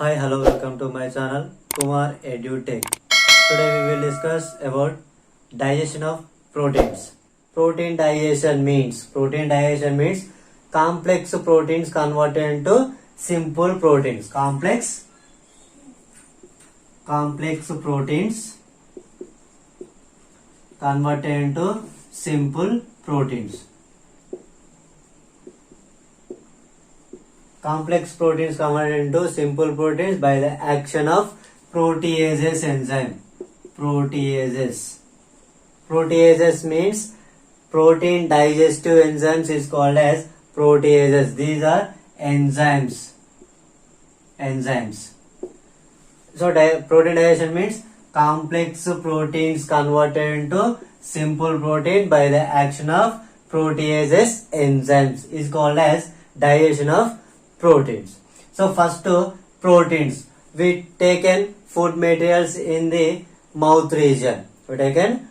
Hi, hello, welcome to my channel Kumar EduTech. Today we will discuss about digestion of proteins. Protein digestion means complex proteins converted into simple proteins. Complex proteins converted into simple proteins. Complex proteins converted into simple proteins by the action of proteases enzyme. Proteases means protein digestive enzymes is called as proteases. These are enzymes. So protein digestion means complex proteins converted into simple protein by the action of proteases enzymes is called as digestion of proteins. So first proteins, we taken food materials in the mouth region. Protein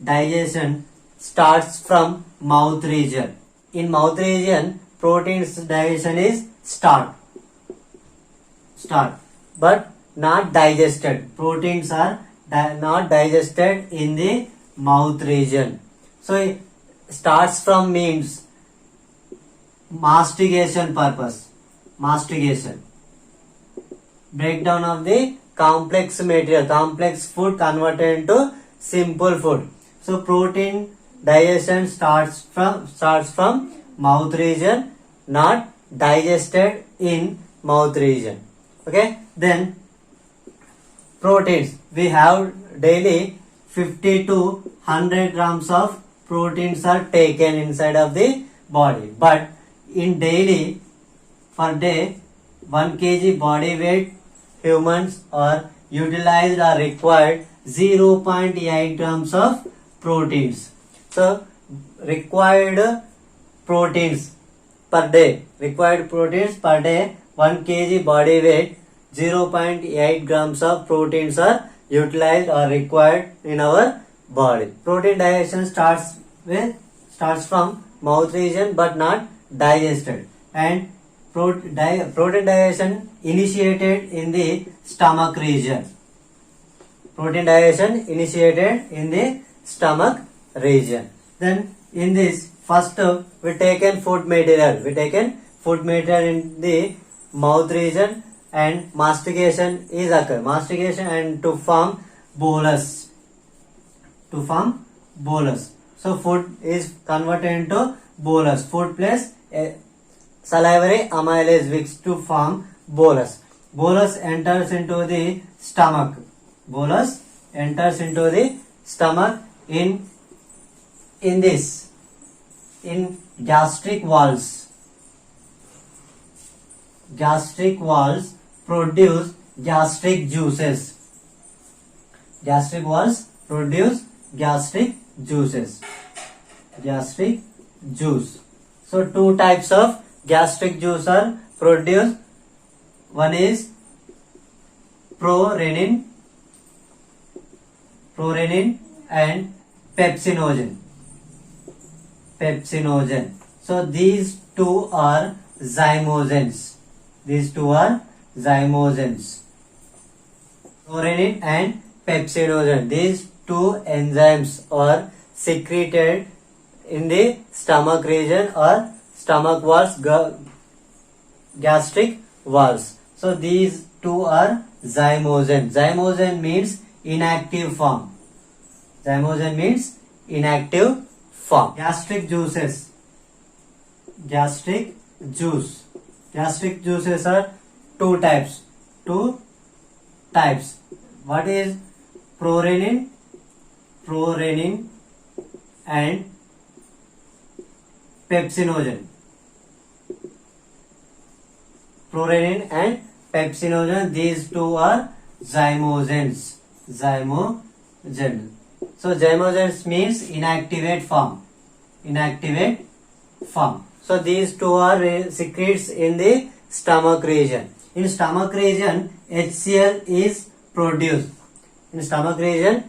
digestion starts from mouth region. In mouth region, proteins digestion is start, but not digested. Proteins are not digested in the mouth region. So it starts from means mastication purpose. Breakdown of the complex material, complex food converted into simple food. So protein digestion starts from mouth region, not digested in mouth region. Okay, then proteins, we have daily 50 to 100 grams of proteins are taken inside of the body, but in daily per day 1 kg body weight humans are utilized or required 0.8 grams of proteins. So required proteins per day 1 kg body weight 0.8 grams of proteins are utilized or required in our body. Protein digestion starts from mouth region but not digested, and protein digestion initiated in the stomach region. Then in this first we taken food material in the mouth region, and mastication is occur. And to form bolus. So food is converted into bolus. Food plus salivary amylase which to form bolus. Bolus enters into the stomach. In gastric walls. Gastric walls produce gastric juices. Gastric juice. So two types of gastric juice are produced. One is prorenin and pepsinogen. So these two are zymogens. Prorenin and pepsinogen. These two enzymes are secreted in the stomach region or stomach walls, gastric walls. So these two are zymogen. Zymogen means inactive form. Gastric juices are two types. What is prorenin and pepsinogen. These two are zymogens. So zymogens means inactivate form. So these two are secretes in the stomach region. In stomach region, HCl is produced. This HCl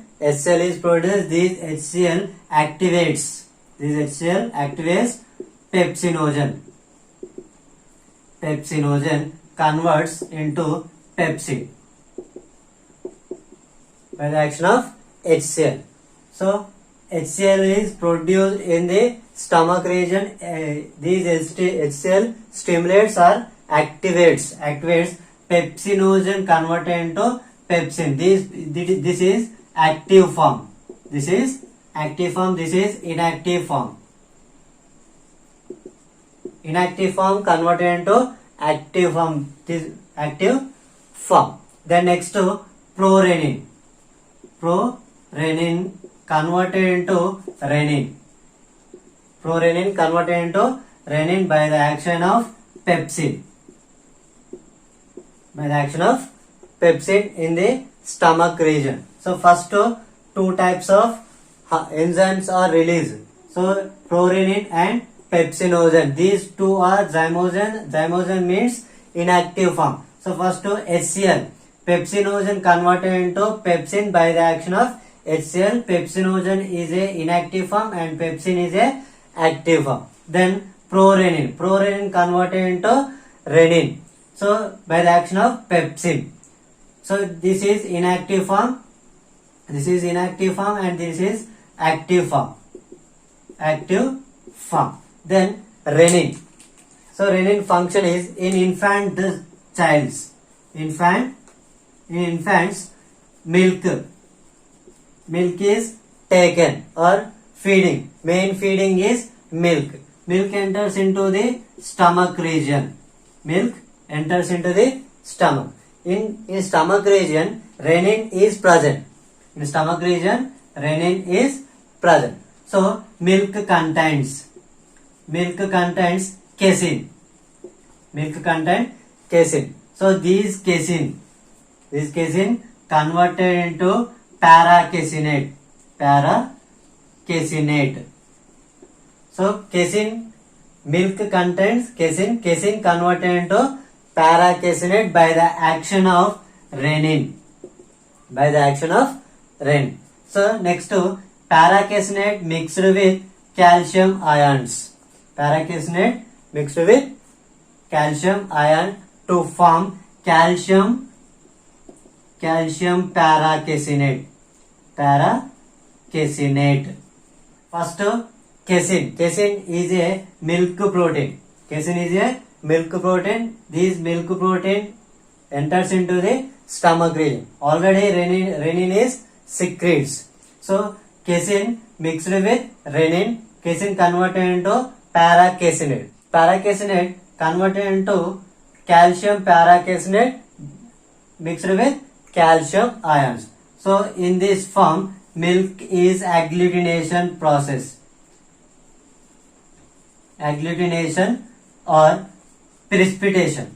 activates pepsinogen. Pepsinogen converts into pepsin by the action of HCl. So HCl is produced in the stomach region. These HCl stimulates or activates pepsinogen converted into pepsin. This is active form. This is active form. This is inactive form. Inactive form converted into active form. This active form. Then next to prorenin. Prorenin converted into renin. Prorenin converted into renin by the action of pepsin. By the action of pepsin in the stomach region. So first two types of enzymes are released. So prorenin and pepsinogen. These two are zymogen. Zymogen means inactive form. So first HCl. Pepsinogen converted into pepsin by the action of HCl. Pepsinogen is a inactive form and pepsin is a active form. Then prorenin. Prorenin converted into renin. So by the action of pepsin. So this is inactive form. This is inactive form and this is active form. Active form. Then renin. So renin function is in infant childs. In infants, milk is taken or feeding. Main feeding is milk. Milk enters into the stomach region. Milk enters into the stomach. In stomach region, renin is present. In stomach region, renin is present. So milk contains casein. Milk contains casein. So these casein converted into paracaseinate. So casein, milk contains casein. Casein converted into paracaseinate by the action of renin. So next to paracaseinate mixed with calcium ions. Paracaseinate mixed with calcium ion to form calcium paracaseinate. First casein. Casein is a milk protein. This milk protein enters into the stomach region. Already renin is secretes. So casein mixed with renin. Casein converted into paracaseinate. Paracaseinate converted into calcium paracaseinate mixed with calcium ions. So in this form, milk is agglutination process. Agglutination or precipitation.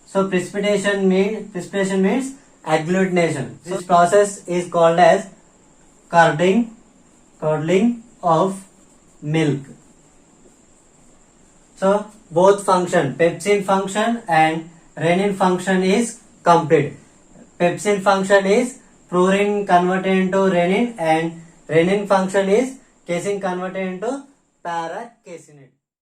So precipitation means agglutination. This process is called as curdling of milk. So both function, pepsin function and renin function is complete. Pepsin function is prorenin converted into renin and renin function is casein converted into paracaseinate.